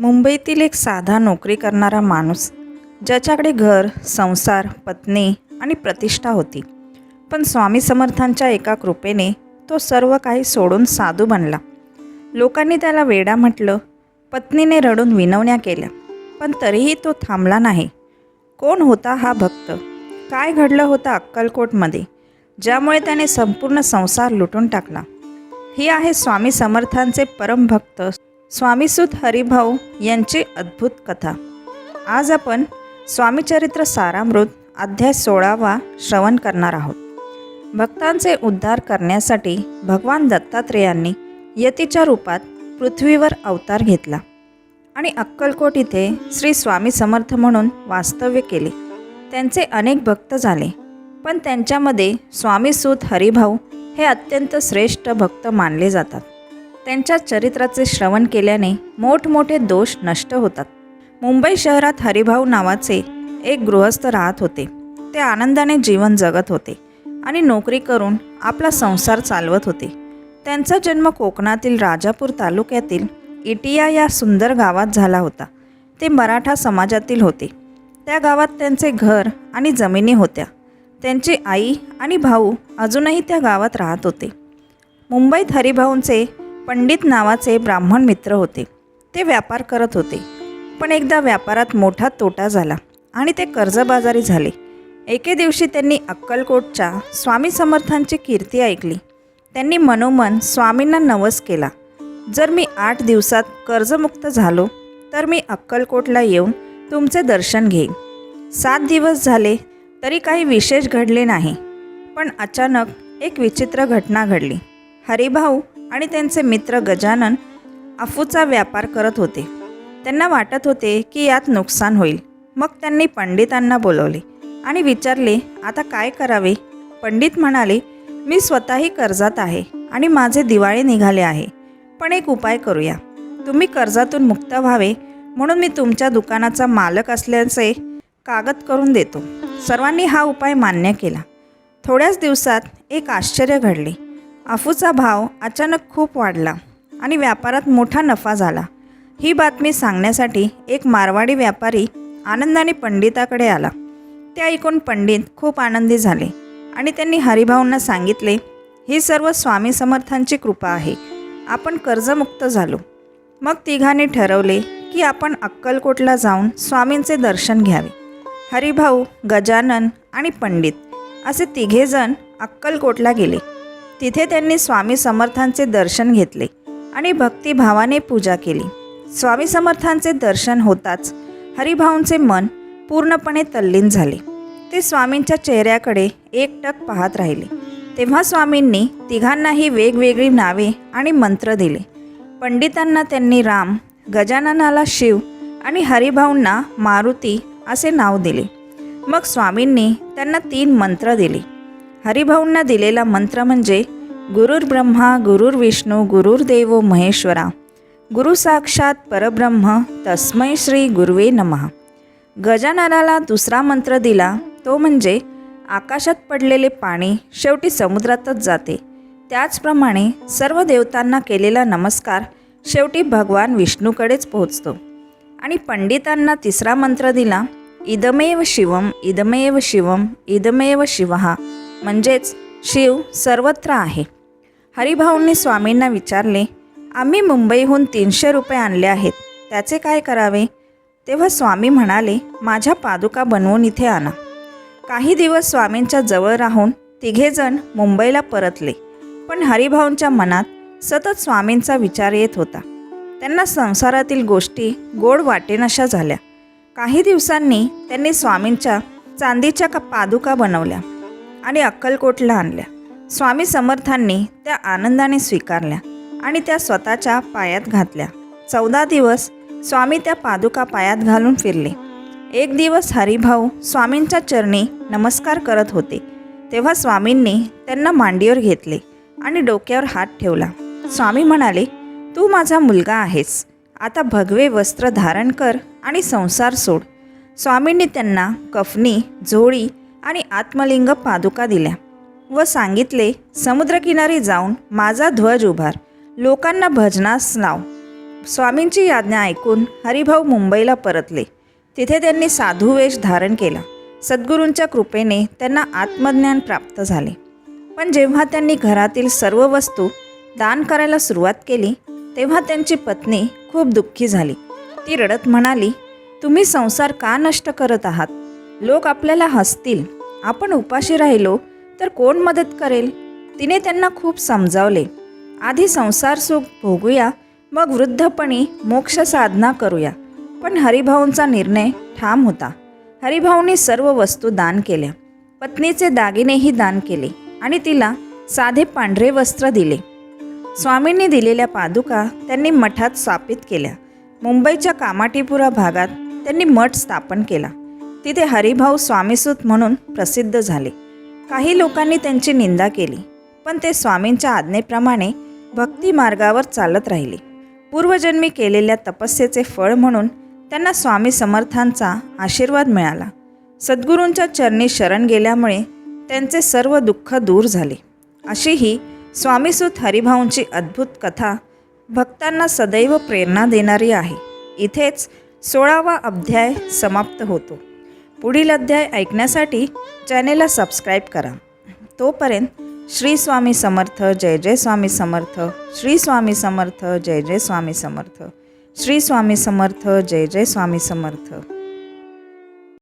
मुंबईतील एक साधा नोकरी करणारा माणूस, ज्याच्याकडे घर, संसार, पत्नी आणि प्रतिष्ठा होती. पण स्वामी समर्थांच्या एका कृपेने तो सर्व काही सोडून साधू बनला. लोकांनी त्याला वेडा म्हटलं, पत्नीने रडून विनवण्या केल्या, पण तरीही तो थांबला नाही. कोण होता हा भक्त? काय घडलं होतं अक्कलकोटमध्ये, ज्यामुळे त्याने संपूर्ण संसार लुटून टाकला? ही आहे स्वामी समर्थांचे परमभक्त स्वामीसूत हरिभाऊ यांची अद्भुत कथा. आज आपण स्वामीचरित्र सारामृत अध्याय 16वा श्रवण करणार आहोत. भक्तांचे उद्धार करण्यासाठी भगवान दत्तात्रेयांनी यतीच्या रूपात पृथ्वीवर अवतार घेतला आणि अक्कलकोट इथे श्री स्वामी समर्थ म्हणून वास्तव्य केले. त्यांचे अनेक भक्त झाले, पण त्यांच्यामध्ये स्वामीसूत हरिभाऊ हे अत्यंत श्रेष्ठ भक्त मानले जातात. त्यांच्या चरित्राचे श्रवण केल्याने मोठमोठे दोष नष्ट होतात. मुंबई शहरात हरिभाऊ नावाचे एक गृहस्थ राहत होते. ते आनंदाने जीवन जगत होते आणि नोकरी करून आपला संसार चालवत होते. त्यांचा जन्म कोकणातील राजापूर तालुक्यातील इटिया या सुंदर गावात झाला होता. ते मराठा समाजातील होते. त्या गावात त्यांचे घर आणि जमिनी होत्या. त्यांची आई आणि भाऊ अजूनही त्या गावात राहत होते. मुंबईत हरिभाऊंचे पंडित नावाचे ब्राह्मण मित्र होते. ते व्यापार करत होते, पण एकदा व्यापारात मोठा तोटा झाला आणि ते कर्जबाजारी झाले. एके दिवशी त्यांनी अक्कलकोटच्या स्वामी समर्थांची कीर्ती ऐकली. त्यांनी मनोमन स्वामींना नवस केला, जर मी 8 दिवसात कर्जमुक्त झालो तर मी अक्कलकोटला येऊन तुमचे दर्शन घेईन. 7 दिवस झाले तरी काही विशेष घडले नाही. पण अचानक एक विचित्र घटना घडली. हरिभाऊ आणि त्यांचे मित्र गजानन अफूचा व्यापार करत होते. त्यांना वाटत होते की यात नुकसान होईल. मग त्यांनी पंडितांना बोलवले आणि विचारले, आता काय करावे? पंडित म्हणाले, मी स्वतःही कर्जात आहे आणि माझे दिवाळे निघाले आहे, पण एक उपाय करूया. तुम्ही कर्जातून मुक्त व्हावे म्हणून मी तुमच्या दुकानाचा मालक असल्याचे कागद करून देतो. सर्वांनी हा उपाय मान्य केला. थोड्याच दिवसात एक आश्चर्य घडले. अफूचा भाव अचानक खूप वाढला आणि व्यापारात मोठा नफा झाला. ही बातमी सांगण्यासाठी एक मारवाडी व्यापारी आनंदाने पंडिताकडे आला. ते ऐकून पंडित खूप आनंदी झाले आणि त्यांनी हरिभाऊंना सांगितले, ही सर्व स्वामी समर्थांची कृपा आहे. आपण कर्जमुक्त झालो. मग तिघांनी ठरवले की आपण अक्कलकोटला जाऊन स्वामींचे दर्शन घ्यावे. हरिभाऊ, गजानन आणि पंडित असे तिघेजण अक्कलकोटला गेले. तिथे त्यांनी स्वामी समर्थांचे दर्शन घेतले आणि भक्तिभावाने पूजा केली. स्वामी समर्थांचे दर्शन होताच हरिभाऊंचे मन पूर्णपणे तल्लीन झाले. ते स्वामींच्या चेहऱ्याकडे एकटक पाहत राहिले. तेव्हा स्वामींनी तिघांनाही वेगवेगळी नावे आणि मंत्र दिले. पंडितांना त्यांनी राम, गजाननाला शिव आणि हरिभाऊंना मारुती असे नाव दिले. मग स्वामींनी त्यांना 3 मंत्र दिले. हरिभाऊंना दिलेला मंत्र म्हणजे गुरुर् ब्रह्मा गुरुर्विष्णू गुरुर्देवो महेश्वरा गुरु साक्षात परब्रह्म तस्मै श्री गुरुवे नमः. गजाननाला दुसरा मंत्र दिला, तो म्हणजे आकाशात पडलेले पाणी शेवटी समुद्रातच जाते, त्याचप्रमाणे सर्व देवतांना केलेला नमस्कार शेवटी भगवान विष्णूकडेच पोहोचतो. आणि पंडितांना तिसरा मंत्र दिला, इदमेव शिवम इदमेव शिवम इदमेव शिवहा, म्हणजेच शिव सर्वत्र आहे. हरिभाऊंनी स्वामींना विचारले, आम्ही मुंबईहून 300 रुपये आणले आहेत, त्याचे काय करावे? तेव्हा स्वामी म्हणाले, माझ्या पादुका बनवून इथे आणा. काही दिवस स्वामींच्या जवळ राहून तिघेजण मुंबईला परतले. पण हरिभाऊंच्या मनात सतत स्वामींचा विचार येत होता. त्यांना संसारातील गोष्टी गोड वाटेनाशा झाल्या. काही दिवसांनी त्यांनी स्वामींच्या चांदीच्या पादुका बनवल्या आणि अक्कलकोटला आणल्या. स्वामी समर्थांनी त्या आनंदाने स्वीकारल्या आणि त्या स्वतःच्या पायात घातल्या. 14 दिवस स्वामी त्या पादुका पायात घालून फिरले. एक दिवस हरिभाऊ स्वामींच्या चरणी नमस्कार करत होते. तेव्हा स्वामींनी त्यांना मांडीवर घेतले आणि डोक्यावर हात ठेवला. स्वामी म्हणाले, तू माझा मुलगा आहेस, आता भगवे वस्त्र धारण कर आणि संसार सोड. स्वामींनी त्यांना कफनी, झोळी आणि आत्मलिंग पादुका दिल्या व सांगितले, समुद्रकिनारी जाऊन माझा ध्वज उभार, लोकांना भजनास लाव. स्वामींची आज्ञा ऐकून हरिभाऊ मुंबईला परतले. तिथे त्यांनी साधू वेश धारण केला. सद्गुरूंच्या कृपेने त्यांना आत्मज्ञान प्राप्त झाले. पण जेव्हा त्यांनी घरातील सर्व वस्तू दान करायला सुरुवात केली तेव्हा त्यांची पत्नी खूप दुःखी झाली. ती रडत म्हणाली, तुम्ही संसार का नष्ट करत आहात? लोक आपल्याला हसतील. आपण उपाशी राहिलो तर कोण मदत करेल? तिने त्यांना खूप समजावले. आधी संसार सुख भोगूया, मग वृद्धपणी मोक्ष साधना करूया. पण हरिभाऊंचा निर्णय ठाम होता. हरिभाऊंनी सर्व वस्तू दान केल्या. पत्नीचे दागिनेही दान केले आणि तिला साधे पांढरे वस्त्र दिले. स्वामींनी दिलेल्या पादुका त्यांनी मठात स्थापित केल्या. मुंबईच्या कामाटीपुरा भागात त्यांनी मठ स्थापन केला. तिथे हरिभाऊ स्वामीसूत म्हणून प्रसिद्ध झाले. काही लोकांनी त्यांची निंदा केली, पण ते स्वामींच्या आज्ञेप्रमाणे भक्ती मार्गावर चालत राहिले. पूर्वजन्मी केलेल्या तपस्येचे फळ म्हणून त्यांना स्वामी समर्थांचा आशीर्वाद मिळाला. सद्गुरूंच्या चरणी शरण गेल्यामुळे त्यांचे सर्व दुःख दूर झाले. अशी ही स्वामीसूत हरिभाऊंची अद्भुत कथा भक्तांना सदैव प्रेरणा देणारी आहे. इथेच 16वा अध्याय समाप्त होतो. पुढील अध्याय ऐकण्यासाठी चॅनेलला सबस्क्राईब करा. तोपर्यंत श्री स्वामी समर्थ, जय जय स्वामी समर्थ. श्री स्वामी समर्थ, जय जय स्वामी समर्थ. श्री स्वामी समर्थ, जय जय स्वामी समर्थ.